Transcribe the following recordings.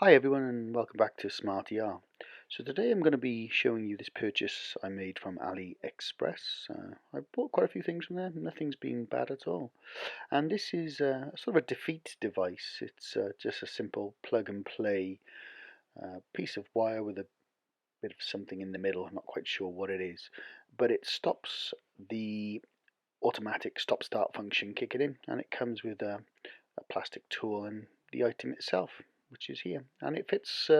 Hi everyone and welcome back to Smart ER. So today I'm going to be showing you this purchase I made from AliExpress. I bought quite a few things from there, nothing's been bad at all. And this is sort of a defeat device. It's just a simple plug and play piece of wire with a bit of something in the middle. I'm not quite sure what it is, but it stops the automatic stop start function kicking in, and it comes with a plastic tool and the item itself, which is here, and it fits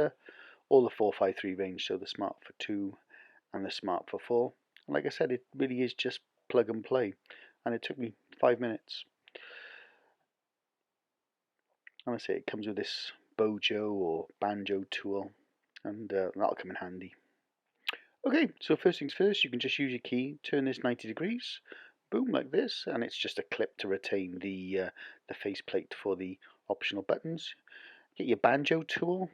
all the 453 range, so the Smart Fortwo and the Smart Forfour. And like I said, it really is just plug and play, and it took me 5 minutes. And I say it comes with this bojo or banjo tool, and that'll come in handy. Okay, so first things first, you can just use your key, turn this 90 degrees, boom, like this, and it's just a clip to retain the faceplate for the optional buttons. Get your banjo tool,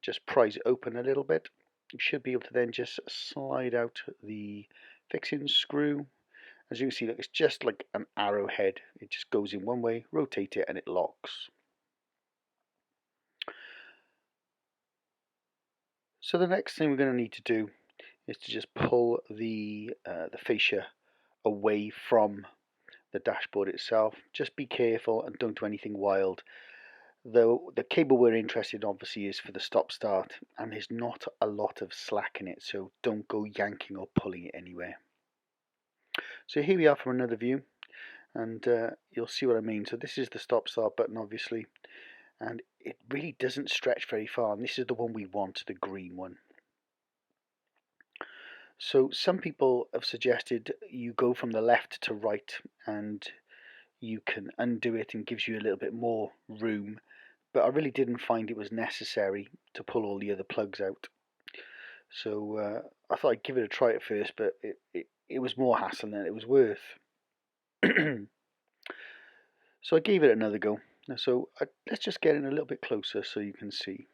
just prise it open a little bit. You should be able to then just slide out the fixing screw. As you can see, look, it's just like an arrowhead. It just goes in one way, rotate it, and it locks. So the next thing we're going to need to do is to just pull the fascia away from the dashboard itself. Just be careful and don't do anything wild. Though the cable we're interested in obviously is for the stop start, and there's not a lot of slack in it, so don't go yanking or pulling it anywhere. So here we are from another view, and you'll see what I mean. So this is the stop start button obviously, and it really doesn't stretch very far, and this is the one we want, the green one. So some people have suggested you go from the left to right, and you can undo it and gives you a little bit more room, but I really didn't find it was necessary to pull all the other plugs out. So I thought I'd give it a try at first, but it was more hassle than it was worth. So I gave it another go. So let's just get in a little bit closer so you can see.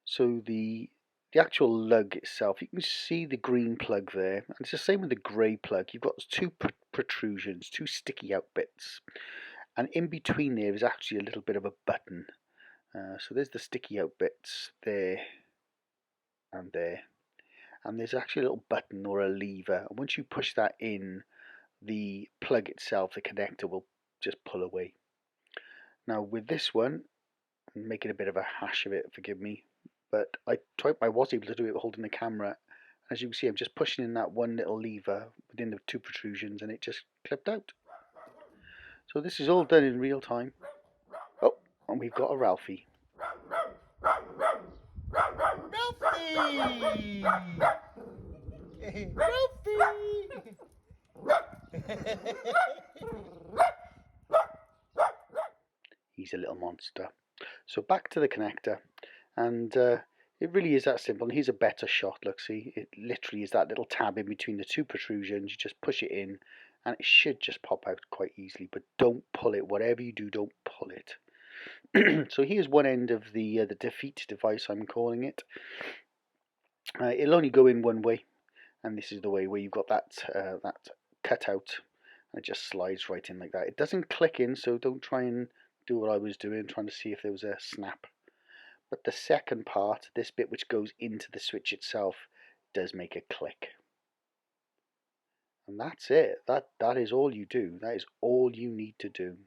So the actual lug itself, you can see the green plug there, and it's the same with the grey plug. You've got two protrusions, two sticky out bits, and in between there is actually a little bit of a button. So there's the sticky out bits there and there, and there's actually a little button or a lever, and once you push that in, the plug itself, the connector, will just pull away. Now with this one, I'm making a bit of a hash of it, forgive me, but I was able to do it holding the camera. As you can see, I'm just pushing in that one little lever within the two protrusions, and it just clipped out. So this is all done in real time. Oh, and we've got a Ralphie. Ralphie! Ralphie! He's a little monster. So back to the connector, and it really is that simple. And here's a better shot. Look, see, it literally is that little tab in between the two protrusions. You just push it in, and it should just pop out quite easily. But don't pull it. Whatever you do, don't pull it. So here's one end of the defeat device, I'm calling it. It'll only go in one way, and this is the way where you've got that cut out, and it just slides right in like that. It doesn't click in, so don't try and do what I was doing, trying to see if there was a snap. But the second part, this bit which goes into the switch itself, does make a click. And that's it. That is all you do. That is all you need to do.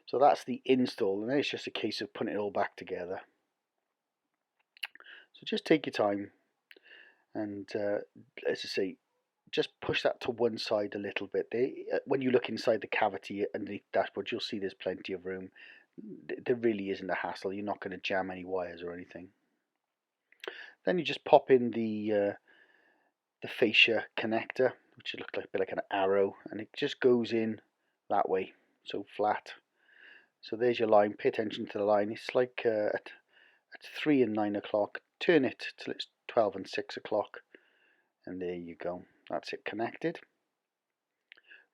So that's the install, and then it's just a case of putting it all back together. So just take your time, and as I say, just push that to one side a little bit. When you look inside the cavity underneath the dashboard, you'll see there's plenty of room. There really isn't a hassle. You're not going to jam any wires or anything. Then you just pop in the fascia connector, which looks like a bit like an arrow, and it just goes in that way, so flat. So there's your line. Pay attention to the line. It's like at 3 and 9 o'clock. Turn it till it's 12 and 6 o'clock, and there you go. That's it connected.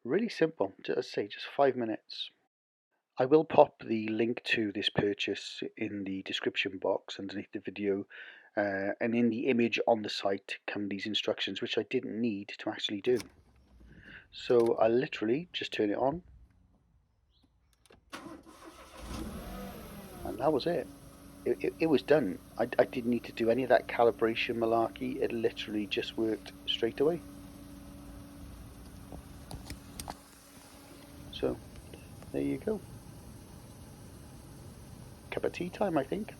Really simple. Just say, just 5 minutes. I will pop the link to this purchase in the description box underneath the video, and in the image on the site come these instructions, which I didn't need to actually do. So I literally just turn it on, that was it. It was done. I didn't need to do any of that calibration malarkey. It literally just worked straight away. So there you go. Cup of tea time, I think.